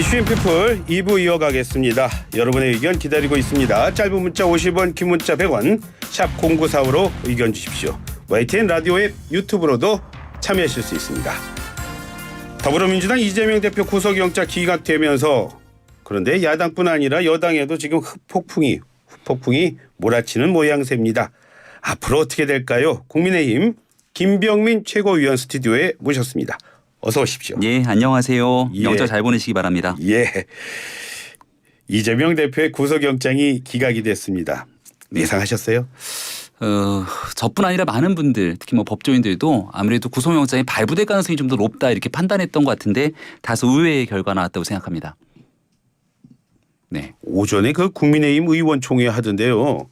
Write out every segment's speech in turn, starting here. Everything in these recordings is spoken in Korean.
이슈앤피플 2부 이어가겠습니다. 여러분의 의견 기다리고 있습니다. 짧은 문자 50원, 긴 문자 100원, 샵 0945로 의견 주십시오. YTN 라디오 앱 유튜브로도 참여하실 수 있습니다. 더불어민주당 이재명 대표 구속영장 기각되면서 그런데 야당뿐 아니라 여당에도 지금 후폭풍이 몰아치는 모양새입니다. 앞으로 어떻게 될까요? 국민의힘 김병민 최고위원 스튜디오에 모셨습니다. 어서 오십시오. 예, 안녕하세요. 예. 명절 잘 보내시기 바랍니다. 예. 이재명 대표의 구속영장이 기각이 됐습니다. 예상하셨어요? 저뿐 아니라 많은 분들, 특히 뭐 법조인들도 아무래도 구속영장이 발부될 가능성이 좀 더 높다 이렇게 판단했던 것 같은데 다소 의외의 결과 나왔다고 생각합니다. 네. 오전에 그 국민의힘 의원총회 하던데요.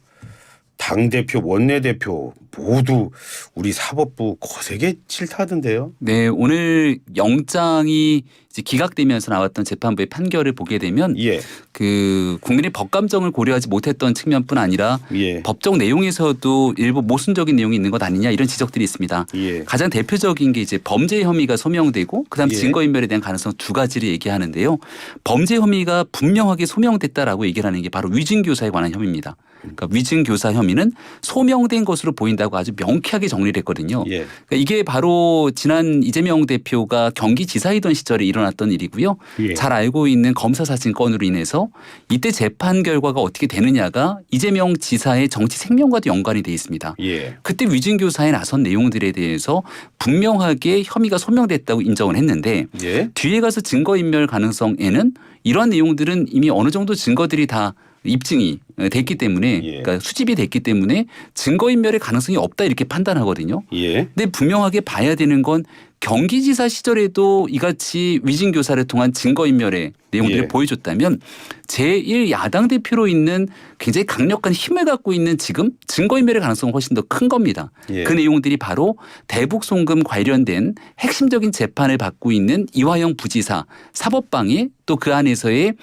당대표, 원내대표 모두 우리 사법부 거세게 질타하던데요. 네, 오늘 영장이 이제 기각되면서 나왔던 재판부의 판결을 보게 되면 예. 그 국민의 법감정을 고려하지 못했던 측면뿐 아니라 예. 법정 내용에서도 일부 모순적인 내용이 있는 것 아니냐 이런 지적들이 있습니다. 예. 가장 대표적인 게 이제 범죄 혐의가 소명되고 그다음 예. 증거인멸에 대한 가능성 두 가지를 얘기하는데요. 범죄 혐의가 분명하게 소명됐다라고 얘기를 하는 게 바로 위증교사에 관한 혐의입니다. 그러니까 위증교사 혐의는 소명된 것으로 보인다고 아주 명쾌하게 정리를 했거든요. 예. 그러니까 이게 바로 지난 이재명 대표가 경기지사이던 시절에 일어났던 일이고요. 예. 잘 알고 있는 검사 사진 건으로 인해서 이때 재판 결과가 어떻게 되느냐가 이재명 지사의 정치 생명과도 연관이 돼 있습니다. 예. 그때 위증교사에 나선 내용들에 대해서 분명하게 혐의가 소명됐다고 인정을 했는데 예. 뒤에 가서 증거인멸 가능성에는 이러한 내용들은 이미 어느 정도 증거들이 다 입증이 됐기 때문에 예. 그러니까 수집이 됐기 때문에 증거인멸의 가능성이 없다 이렇게 판단하거든요. 예. 근데 분명하게 봐야 되는 건 경기지사 시절에도 이같이 위증교사를 통한 증거인멸의 내용들을 예. 보여줬다면 제1야당 대표로 있는 굉장히 강력한 힘을 갖고 있는 지금 증거인멸의 가능성은 훨씬 더 큰 겁니다. 예. 그 내용들이 바로 대북 송금 관련된 핵심적인 재판을 받고 있는 이화영 부지사 사법방해 또 그 안에서의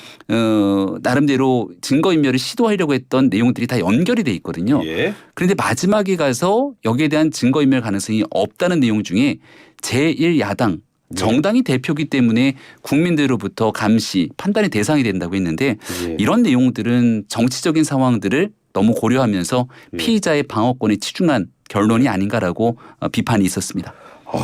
나름대로 증거인멸을 시도하려고 했던 내용들이 다 연결이 돼 있거든요. 예. 그런데 마지막에 가서 여기에 대한 증거인멸 가능성이 없다는 내용 중에 제1야당 정당이 대표기 때문에 국민들로부터 감시 판단의 대상이 된다고 했는데 예. 이런 내용들은 정치적인 상황들을 너무 고려하면서 예. 피의자의 방어권에 치중한 결론이 아닌가라고 비판이 있었습니다.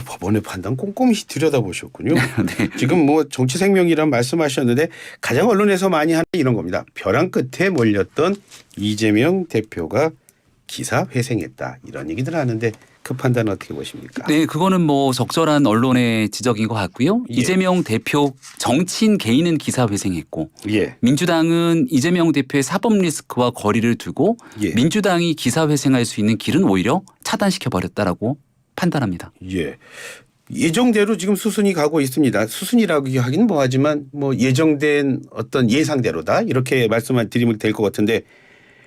법원의 판단 꼼꼼히 들여다보셨군요. 네. 지금 뭐 정치 생명이란 말씀하셨는데 가장 언론에서 많이 하는 이런 겁니다. 벼랑 끝에 몰렸던 이재명 대표가 기사 회생했다 이런 얘기들 하는데 그 판단은 어떻게 보십니까? 네, 그거는 뭐 적절한 언론의 지적인 것 같고요. 예. 이재명 대표 정치인 개인은 기사 회생했고 예. 민주당은 이재명 대표의 사법 리스크와 거리를 두고 예. 민주당이 기사 회생할 수 있는 길은 오히려 차단시켜 버렸다라고 판단합니다. 예. 예정대로 지금 수순이 가고 있습니다. 수순이라고 하긴 뭐하지만 뭐 예정된 어떤 예상대로다 이렇게 말씀을 드리면 될 것 같은데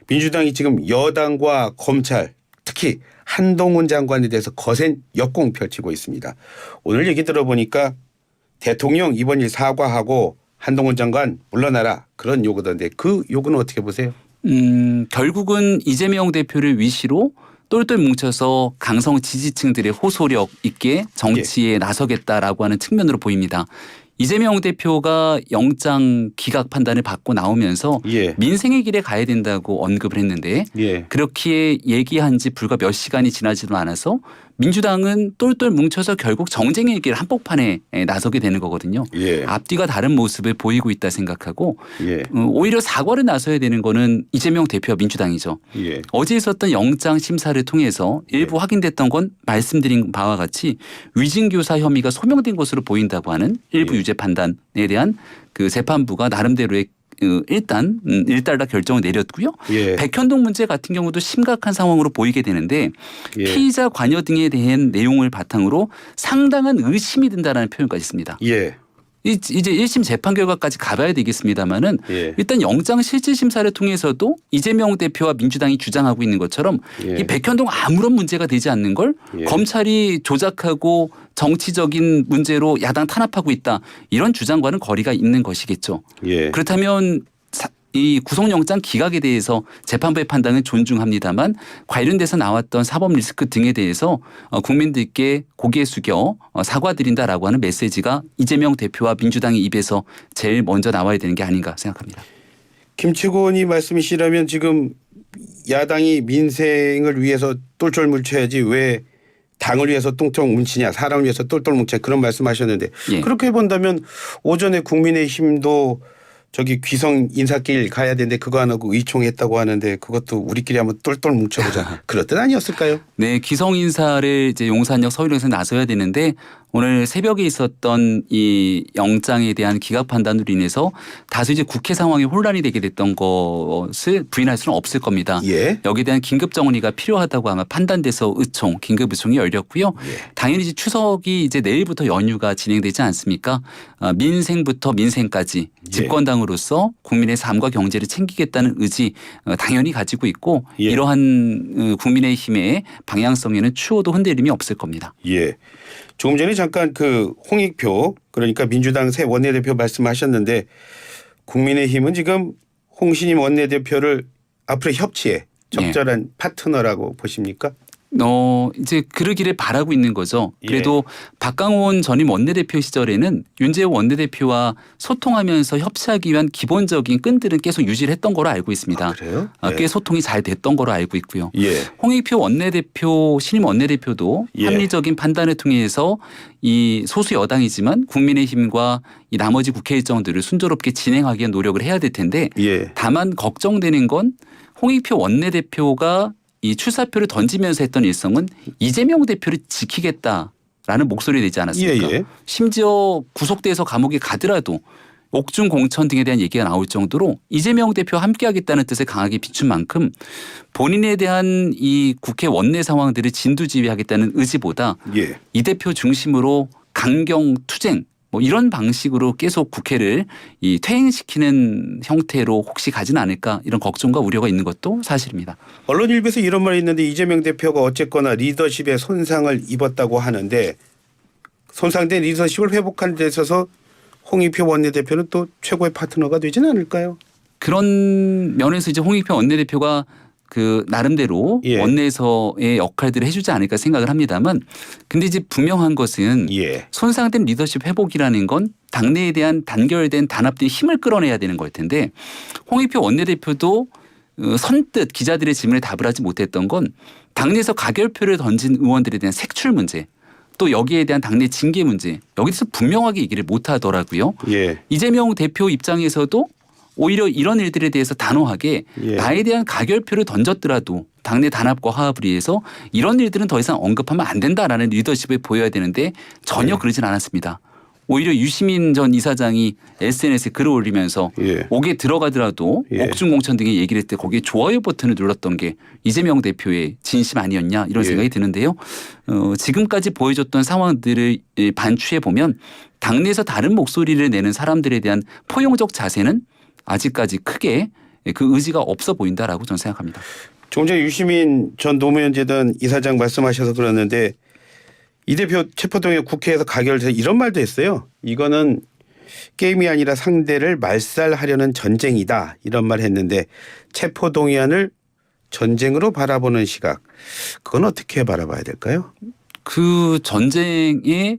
민주당이 지금 여당과 검찰 특히 한동훈 장관에 대해서 거센 역공 펼치고 있습니다. 오늘 얘기 들어보니까 대통령 이번 일 사과하고 한동훈 장관 물러나라 그런 요구던데 그 요구는 어떻게 보세요? 결국은 이재명 대표를 위시로 똘똘 뭉쳐서 강성 지지층들의 호소력 있게 정치에 나서겠다라고 하는 측면으로 보입니다. 이재명 대표가 영장 기각 판단을 받고 나오면서 예. 민생의 길에 가야 된다고 언급을 했는데 예. 그렇게 얘기한 지 불과 몇 시간이 지나지도 않아서 민주당은 똘똘 뭉쳐서 결국 정쟁의 길 한복판에 나서게 되는 거거든요. 예. 앞뒤가 다른 모습을 보이고 있다 생각하고 예. 오히려 사과를 나서야 되는 거는 이재명 대표와 민주당이죠. 예. 어제 있었던 영장 심사를 통해서 일부 확인됐던 건 말씀드린 바와 같이 위증교사 혐의가 소명된 것으로 보인다고 하는 일부 예. 유죄 판단에 대한 그 재판부가 나름대로의 일단 일단락 결정을 내렸고요. 예. 백현동 문제 같은 경우도 심각한 상황으로 보이게 되는데 예. 피의자 관여 등에 대한 내용을 바탕으로 상당한 의심이 든다라는 표현까지 있습니다. 예. 이제 1심 재판 결과까지 가봐야 되겠습니다마는 예. 일단 영장 실질 심사를 통해서도 이재명 대표와 민주당이 주장하고 있는 것처럼 예. 이 백현동 아무런 문제가 되지 않는 걸 예. 검찰이 조작하고 정치적인 문제로 야당 탄압하고 있다 이런 주장과는 거리가 있는 것이겠죠. 예. 그렇다면 이 구속영장 기각에 대해서 재판부의 판단은 존중합니다만 관련돼서 나왔던 사법 리스크 등에 대해서 국민들께 고개 숙여 사과드린다라고 하는 메시지가 이재명 대표와 민주당의 입에서 제일 먼저 나와야 되는 게 아닌가 생각합니다. 김치고 의원이 말씀이시라면 지금 야당이 민생을 위해서 똘똘 뭉쳐야지 왜 당을 위해서 뚱뚱 뭉치냐, 사람을 위해서 똘똘 뭉치냐 그런 말씀하셨는데 예. 그렇게 본다면 오전에 국민의힘도 저기 귀성 인사길 가야 되는데 그거 안 하고 의총했다고 하는데 그것도 우리끼리 한번 똘똘 뭉쳐보자 그런 뜻 아니었을까요? 네, 기성 인사를 이제 용산역 서울역에서 나서야 되는데 오늘 새벽에 있었던 이 영장에 대한 기각 판단으로 인해서 다소 이제 국회 상황이 혼란이 되게 됐던 것을 부인할 수는 없을 겁니다. 예. 여기에 대한 긴급 정리가 필요하다고 아마 판단돼서 의총, 긴급 의총이 열렸고요. 예. 당연히 이제 추석이 이제 내일부터 연휴가 진행되지 않습니까? 민생부터 민생까지 집권당으로서 국민의 삶과 경제를 챙기겠다는 의지 당연히 가지고 있고 예. 이러한 국민의힘의 방향성에는 추호도 흔들림이 없을 겁니다. 예. 조금 전에 잠깐 그 홍익표 그러니까 민주당 새 원내대표 말씀하셨는데 국민의힘은 지금 홍신임 원내대표를 앞으로 협치에 적절한 파트너라고 보십니까? 이제 그러기를 바라고 있는 거죠. 그래도 박강원 전임 원내대표 시절에는 윤재호 원내대표와 소통하면서 협치하기 위한 기본적인 끈들은 계속 유지를 했던 거로 알고 있습니다. 아, 그래요? 꽤 소통이 잘 됐던 거로 알고 있고요. 예. 홍익표 원내대표, 신임 원내대표도 예. 합리적인 판단을 통해서 이 소수 여당이지만 국민의힘과 이 나머지 국회 일정들을 순조롭게 진행하기 위한 노력을 해야 될 텐데 예. 다만 걱정되는 건 홍익표 원내대표가 이 출사표를 던지면서 했던 일성은 이재명 대표를 지키겠다라는 목소리 내지 않았습니까? 예. 심지어 구속돼서 감옥에 가더라도 옥중 공천 등에 대한 얘기가 나올 정도로 이재명 대표와 함께하겠다는 뜻을 강하게 비춘 만큼 본인에 대한 이 국회 원내 상황들을 진두지휘하겠다는 의지보다 예. 이 대표 중심으로 강경 투쟁 뭐 이런 방식으로 계속 국회를 이 퇴행시키는 형태로 혹시 가진 않을까 이런 걱정과 우려가 있는 것도 사실입니다. 언론 일부에서 이런 말이 있는데 이재명 대표가 어쨌거나 리더십에 손상을 입었다고 하는데 손상된 리더십을 회복하는 데 있어서 홍익표 원내대표는 또 최고의 파트너가 되지는 않을까요? 그런 면에서 이제 홍익표 원내대표가 그 나름대로 예. 원내에서의 역할들을 해주지 않을까 생각을 합니다만 근데 이제 분명한 것은 예. 손상된 리더십 회복이라는 건 당내에 대한 단결된 단합된 힘을 끌어내야 되는 걸 텐데 홍익표 원내대표도 선뜻 기자들의 질문에 답을 하지 못했던 건 당내에서 가결표를 던진 의원들에 대한 색출 문제 또 여기에 대한 당내 징계 문제 여기서 분명하게 얘기를 못하더라고요. 예. 이재명 대표 입장에서도 오히려 이런 일들에 대해서 단호하게 예. 나에 대한 가결표를 던졌더라도 당내 단합과 화합을 위해서 이런 일들은 더 이상 언급하면 안 된다라는 리더십을 보여야 되는데 전혀 그러진 않았습니다. 오히려 유시민 전 이사장이 SNS에 글을 올리면서 예. 옥에 들어가더라도 예. 옥중 공천 등의 얘기를 했을 때 거기에 좋아요 버튼을 눌렀던 게 이재명 대표의 진심 아니었냐 이런 예. 생각이 드는데요. 지금까지 보여줬던 상황들을 반추해 보면 당내에서 다른 목소리를 내는 사람들에 대한 포용적 자세는 아직까지 크게 그 의지가 없어 보인다라고 저는 생각합니다. 조금 전에 유시민 전 노무현재단 이사장 말씀하셔서 들었는데 이 대표 체포동의안 국회에서 가결돼서 이런 말도 했어요. 이거는 게임이 아니라 상대를 말살하려는 전쟁이다 이런 말 했는데 체포동의안을 전쟁으로 바라보는 시각 그건 어떻게 바라봐야 될까요? 그 전쟁에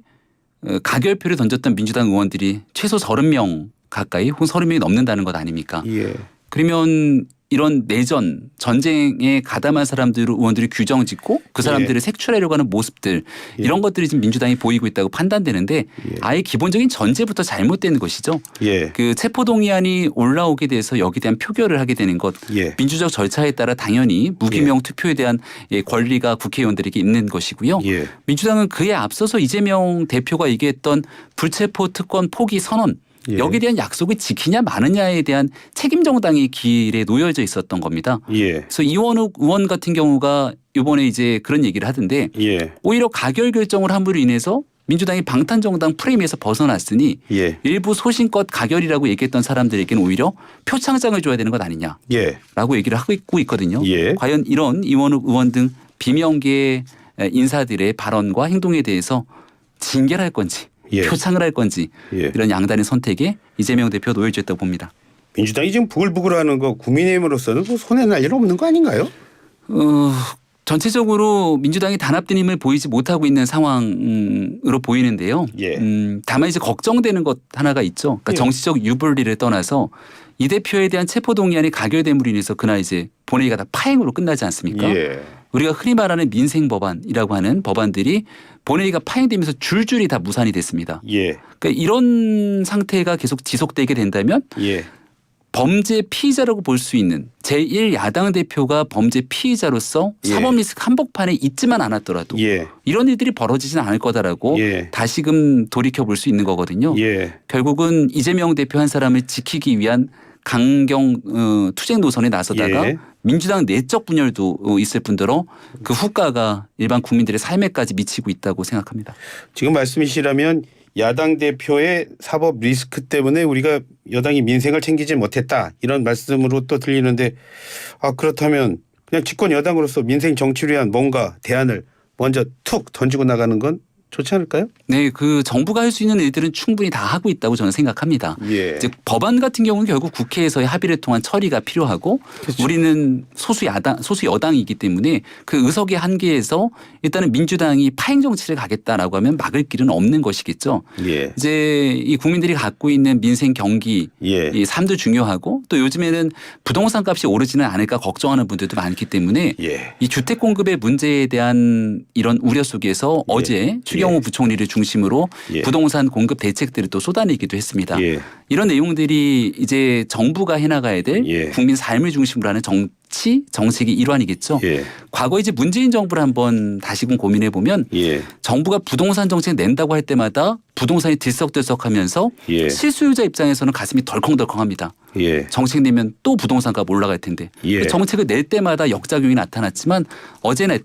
가결표를 던졌던 민주당 의원들이 최소 30명 가까이 혹은 30명이 넘는다는 것 아닙니까? 예. 그러면 이런 내전 전쟁에 가담한 사람들 의원들이 규정 짓고 그 사람들을 색출하려고 하는 모습들 이런 것들이 지금 민주당이 보이고 있다고 판단되는데 아예 기본적인 전제부터 잘못된 것이죠. 예. 그 체포동의안이 올라오게 돼서 여기에 대한 표결을 하게 되는 것 예. 민주적 절차에 따라 당연히 무기명 투표에 대한 권리가 국회의원들에게 있는 것이고요. 예. 민주당은 그에 앞서서 이재명 대표가 얘기했던 불체포 특권 포기 선언 예. 여기에 대한 약속을 지키냐 마느냐에 대한 책임 정당의 길에 놓여져 있었던 겁니다. 예. 그래서 이원욱 의원 같은 경우가 이번에 이제 그런 얘기를 하던데 예. 오히려 가결 결정을 함으로 인해서 민주당이 방탄정당 프레임에서 벗어났으니 예. 일부 소신껏 가결이라고 얘기했던 사람들에게는 오히려 표창장을 줘야 되는 것 아니냐라고 예. 얘기를 하고 있거든요. 예. 과연 이런 이원욱 의원 등 비명계 인사들의 발언과 행동에 대해서 징계를 할 건지 예. 표창을 할 건지 예. 이런 양단의 선택에 이재명 대표 놓여져 있다고 봅니다. 민주당이 지금 부글부글하는 거 국민의힘으로서는 뭐 손해 날 일 없는 거 아닌가요? 전체적으로 민주당이 단합된 힘을 보이지 못하고 있는 상황으로 보이는데요. 예. 다만 이제 걱정되는 것 하나가 있죠. 그러니까 예. 정치적 유불리를 떠나서 이 대표에 대한 체포동의안이 가결됨으로 인해서 그날 이제 본회의가 다 파행으로 끝나지 않습니까? 예. 우리가 흔히 말하는 민생 법안이라고 하는 법안들이 본회의가 파행되면서 줄줄이 다 무산이 됐습니다. 예. 그러니까 이런 상태가 계속 지속되게 된다면 예. 범죄 피의자라고 볼 수 있는 제1야당 대표가 범죄 피의자로서 예. 사법 리스크 한복판에 있지만 않았더라도 예. 이런 일들이 벌어지진 않을 거다라고 예. 다시금 돌이켜 볼 수 있는 거거든요. 예. 결국은 이재명 대표 한 사람을 지키기 위한 강경 투쟁 노선에 나서다가 예. 민주당 내적 분열도 있을 뿐더러 그 후과가 일반 국민들의 삶에까지 미치고 있다고 생각합니다. 지금 말씀이시라면 야당 대표의 사법 리스크 때문에 우리가 여당이 민생을 챙기지 못했다 이런 말씀으로 또 들리는데 그렇다면 그냥 집권 여당으로서 민생 정치를 위한 뭔가 대안을 먼저 툭 던지고 나가는 건 좋지 않을까요? 네, 그 정부가 할 수 있는 일들은 충분히 다 하고 있다고 저는 생각합니다. 예. 즉 법안 같은 경우는 결국 국회에서의 합의를 통한 처리가 필요하고 그렇죠. 우리는 소수 여당이기 때문에 그 의석의 한계에서 일단은 민주당이 파행 정치를 가겠다라고 하면 막을 길은 없는 것이겠죠. 예. 이제 이 국민들이 갖고 있는 민생 경기 예. 이 삶도 중요하고 또 요즘에는 부동산 값이 오르지는 않을까 걱정하는 분들도 많기 때문에 예. 이 주택 공급의 문제에 대한 이런 우려 속에서 어제 추경호 부총리를 중심으로 예. 부동산 공급 대책들을 또 쏟아내기도 했습니다. 예. 이런 내용들이 이제 정부가 해나가야 될 예. 국민 삶을 중심으로 하는 정책의 일환이겠죠. 예. 과거 이제 문재인 정부를 한번 다시금 고민해 보면 예. 정부가 부동산 정책 낸다고 할 때마다 부동산이 들썩들썩하면서 예. 실수요자 입장에서는 가슴이 덜컹덜컹합니다. 예. 정책 내면 또 부동산값 올라갈 텐데 예. 그 정책을 낼 때마다 역작용이 나타났지만 어제는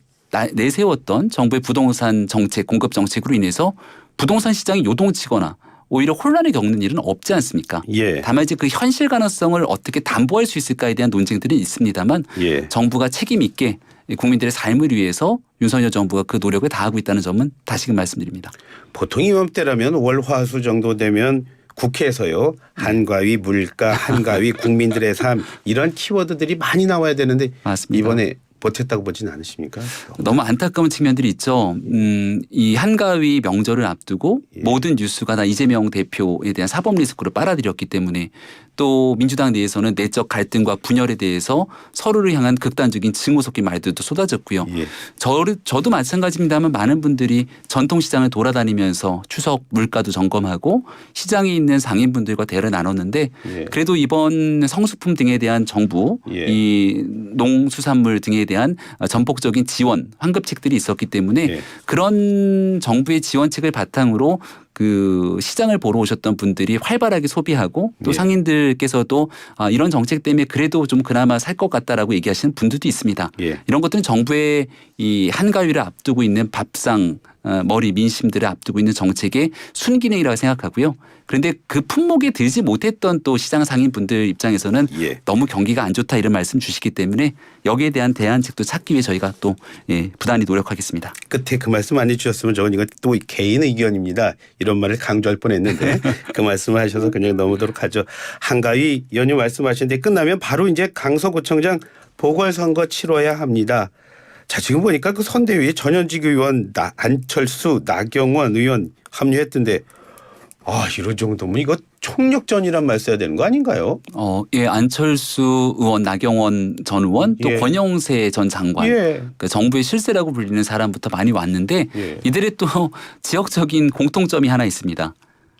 내세웠던 정부의 부동산 정책, 공급 정책으로 인해서 부동산 시장이 요동치거나 오히려 혼란을 겪는 일은 없지 않습니까? 예. 다만 이제 그 현실 가능성을 어떻게 담보할 수 있을까에 대한 논쟁들은 있습니다만 예. 정부가 책임 있게 국민들의 삶을 위해서 윤석열 정부가 그 노력을 다하고 있다는 점은 다시금 말씀드립니다. 보통 이맘때라면 월화수 정도 되면 국회에서요 한가위 물가, 한가위 국민들의 삶 이런 키워드들이 많이 나와야 되는데 맞습니다. 이번에 버텼다고 보지는 않으십니까? 너무 안타까운 측면들이 있죠. 이 한가위 명절을 앞두고 예. 모든 뉴스가 다 이재명 대표에 대한 사법 리스크로 빨아들였기 때문에 또 민주당 내에서는 내적 갈등과 분열에 대해서 서로를 향한 극단적인 증오 섞인 말들도 쏟아졌고요. 예. 저도 마찬가지입니다만 많은 분들이 전통시장을 돌아다니면서 추석 물가도 점검하고 시장에 있는 상인분들과 대화를 나눴는데 예. 그래도 이번 성수품 등에 대한 정부 예. 이 농수산물 등에 대한 전폭적인 지원 환급책들이 있었기 때문에 예. 그런 정부의 지원책을 바탕으로 그 시장을 보러 오셨던 분들이 활발하게 소비하고 또 예. 상인들께서도 이런 정책 때문에 그래도 좀 그나마 살 것 같다라고 얘기하시는 분들도 있습니다. 예. 이런 것들은 정부의 이 한가위를 앞두고 있는 밥상 머리 민심들을 앞두고 있는 정책의 순기능이라고 생각하고요. 그런데 그 품목에 들지 못했던 또 시장 상인분들 입장에서는 예. 너무 경기가 안 좋다 이런 말씀 주시기 때문에 여기에 대한 대안책도 찾기 위해 저희가 또 부단히 노력하겠습니다. 끝에 그 말씀 안 해주셨으면 저건 이건 또 개인 의견입니다. 이런 말을 강조할 뻔했는데 그 말씀을 하셔서 그냥 넘어도록 하죠. 한가위 연휴 말씀하시는데 끝나면 바로 이제 강서구청장 보궐선거 치러야 합니다. 자 지금 보니까 그 선대위에 전현직 의원 안철수 나경원 의원 합류했던데 이런 정도면 이거 총력전이란 말 써야 되는 거 아닌가요? 예, 안철수 의원, 나경원 전 의원, 또 예. 권영세 전 장관, 예. 그러니까 정부의 실세라고 불리는 사람부터 많이 왔는데 예. 이들의 또 지역적인 공통점이 하나 있습니다.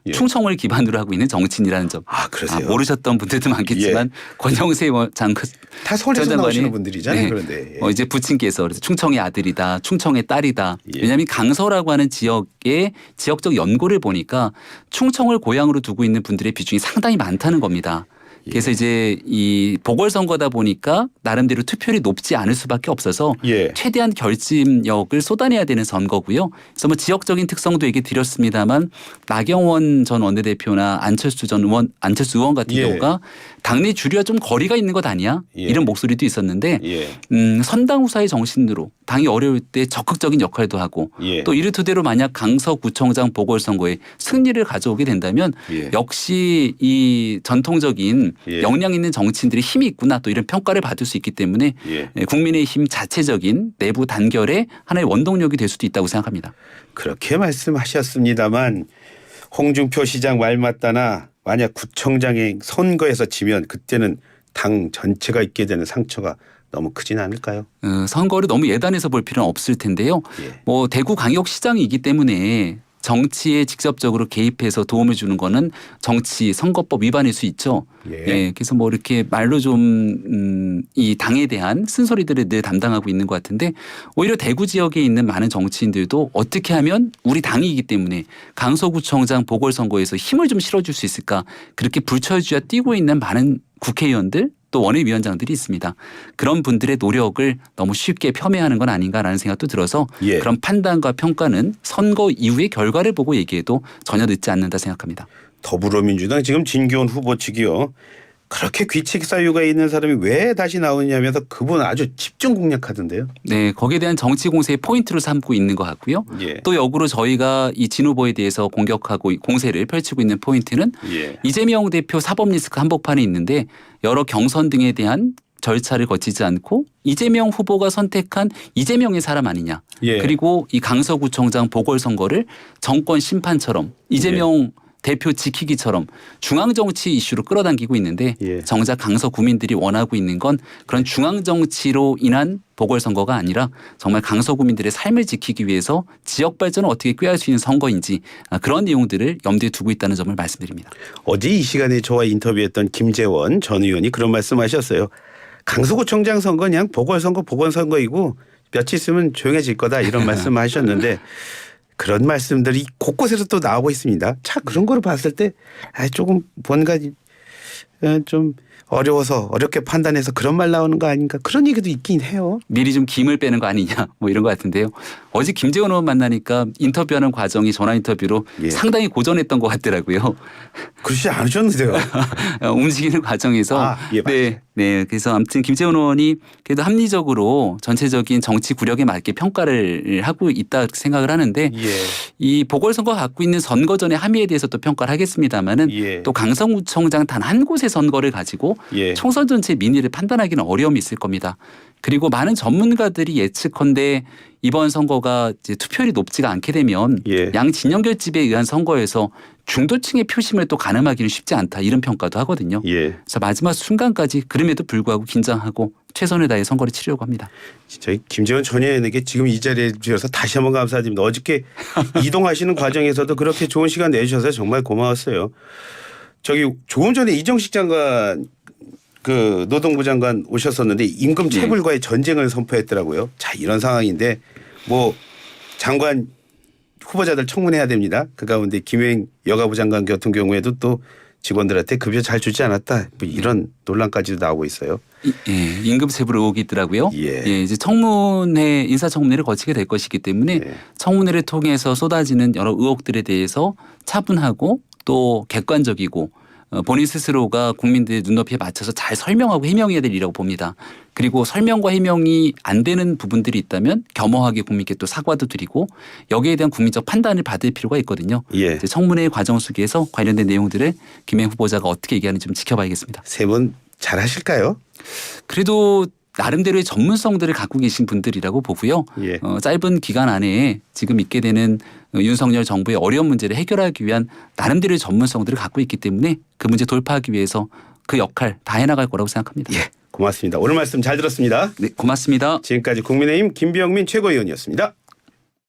예. 충청을 기반으로 하고 있는 정치인이라는 점. 그러세요? 모르셨던 분들도 많겠지만 권영세 장관 다 서울에서 전 장관이 나오시는 분들이잖아요. 네. 그런데 이제 부친께서 그래서 충청의 아들이다, 충청의 딸이다. 예. 왜냐하면 강서라고 하는 지역의 지역적 연고를 보니까 충청을 고향으로 두고 있는 분들의 비중이 상당히 많다는 겁니다. 그래서 이제 이 보궐선거다 보니까 나름대로 투표율이 높지 않을 수밖에 없어서 예. 최대한 결집력을 쏟아내야 되는 선거고요. 그래서 뭐 지역적인 특성도 얘기 드렸습니다만 나경원 전 원내대표나 안철수 의원 같은 예. 경우가 당내 주류와 좀 거리가 있는 것 아니야? 예. 이런 목소리도 있었는데 예. 선당후사의 정신으로 당이 어려울 때 적극적인 역할도 하고 예. 또 이르토대로 만약 강서구청장 보궐선거에 승리를 가져오게 된다면 예. 역시 이 전통적인 만큼 예. 역량 있는 정치인들이 힘이 있구나 또 이런 평가를 받을 수 있기 때문에 예. 국민의힘 자체적인 내부 단결의 하나의 원동력이 될 수도 있다고 생각합니다. 그렇게 말씀하셨습니다만 홍준표 시장 말 맞다나 만약 구청장의 선거에서 지면 그때는 당 전체가 있게 되는 상처가 너무 크진 않을까요? 선거를 너무 예단해서 볼 필요는 없을 텐데요. 예. 뭐 대구광역시장이기 때문에 정치에 직접적으로 개입해서 도움을 주는 거는 정치 선거법 위반일 수 있죠. 예. 그래서 뭐 이렇게 말로 좀 이 당에 대한 쓴소리들을 늘 담당하고 있는 것 같은데 오히려 대구 지역에 있는 많은 정치인들도 어떻게 하면 우리 당이기 때문에 강서구청장 보궐선거에서 힘을 좀 실어줄 수 있을까 그렇게 불철주야 뛰고 있는 많은 국회의원들 또 원외위원장들이 있습니다. 그런 분들의 노력을 너무 쉽게 폄훼하는 건 아닌가라는 생각도 들어서 예. 그런 판단과 평가는 선거 이후의 결과를 보고 얘기해도 전혀 늦지 않는다 생각합니다. 더불어민주당 지금 진교훈 후보 측이요. 그렇게 귀책 사유가 있는 사람이 왜 다시 나오냐면서 그분 아주 집중 공략하던데요. 네, 거기에 대한 정치 공세의 포인트로 삼고 있는 것 같고요. 예. 또 역으로 저희가 이 진 후보에 대해서 공격하고 공세를 펼치고 있는 포인트는 예. 이재명 대표 사법 리스크 한복판에 있는데 여러 경선 등에 대한 절차를 거치지 않고 이재명 후보가 선택한 이재명의 사람 아니냐. 예. 그리고 이 강서구청장 보궐선거를 정권 심판처럼 이재명 대표 지키기처럼 중앙정치 이슈로 끌어당기고 있는데 예. 정작 강서 구민들이 원하고 있는 건 그런 중앙정치로 인한 보궐선거가 아니라 정말 강서 구민들의 삶을 지키기 위해서 지역 발전을 어떻게 꾀할 수 있는 선거인지 그런 내용들을 염두에 두고 있다는 점을 말씀드립니다. 어제 이 시간에 저와 인터뷰했던 김재원 전 의원이 그런 말씀하셨어요. 강서구청장 선거 그냥 보궐선거이고 며칠 있으면 조용해질 거다 이런 말씀하셨는데 그런 말씀들이 곳곳에서 또 나오고 있습니다. 참 그런 거를 봤을 때 조금 뭔가 좀 어려워서 어렵게 판단해서 그런 말 나오는 거 아닌가 그런 얘기도 있긴 해요. 미리 좀 김을 빼는 거 아니냐 뭐 이런 것 같은데요. 어제 김재원 의원 만나니까 인터뷰하는 과정이 전화 인터뷰로 예. 상당히 고전했던 것 같더라고요. 그러지 않으셨는데요. 움직이는 과정에서 예, 네. 그래서 아무튼 김재원 의원이 그래도 합리적으로 전체적인 정치 구력에 맞게 평가를 하고 있다 생각을 하는데 예. 이 보궐선거 갖고 있는 선거 전의 함의에 대해서 또 평가를 하겠습니다마는 예. 또 강서구청장 단 한 곳의 선거를 가지고 예. 총선 전체 민의를 판단하기는 어려움이 있을 겁니다. 그리고 많은 전문가들이 예측컨대 이번 선거가 이제 투표율이 높지가 않게 되면 예. 양 진영 결집에 의한 선거에서 중도층의 표심을 또 가늠하기는 쉽지 않다 이런 평가도 하거든요. 예. 그래서 마지막 순간까지 그럼에도 불구하고 긴장하고 최선을 다해 선거를 치르려고 합니다. 저희 김재원 전 의원에게 지금 이 자리에 주셔서 다시 한번 감사드립니다. 어저께 이동하시는 과정에서도 그렇게 좋은 시간 내주셔서 정말 고마웠어요. 저기 조금 전에 이정식 장관 그 노동부 장관 오셨었는데 임금 체불과의 전쟁을 선포했더라고요. 자 이런 상황인데 뭐 장관 후보자들 청문해야 됩니다. 그 가운데 김행 여가부 장관 같은 경우에도 또 직원들한테 급여 잘 주지 않았다. 뭐 이런 논란까지도 나오고 있어요. 예, 임금체불 의혹이 있더라고요. 예. 이제 청문회 인사청문회를 거치게 될 것이기 때문에 예. 청문회를 통해서 쏟아지는 여러 의혹들에 대해서 차분하고 또 객관적이고 본인 스스로가 국민들의 눈높이에 맞춰서 잘 설명하고 해명해야 될 일이라고 봅니다. 그리고 설명과 해명이 안 되는 부분들이 있다면 겸허하게 국민께 또 사과도 드리고 여기에 대한 국민적 판단을 받을 필요가 있거든요. 예. 이제 청문회 과정 속에서 관련된 내용들을 김행 후보자가 어떻게 얘기하는지 좀 지켜봐야겠습니다. 세 분 잘하실까요? 그래도 나름대로의 전문성들을 갖고 계신 분들이라고 보고요. 예. 짧은 기간 안에 지금 있게 되는 윤석열 정부의 어려운 문제를 해결하기 위한 나름대로의 전문성들을 갖고 있기 때문에 그 문제 돌파하기 위해서 그 역할 다 해나갈 거라고 생각합니다. 예. 고맙습니다. 오늘 말씀 잘 들었습니다. 네, 고맙습니다. 지금까지 국민의힘 김병민 최고위원이었습니다.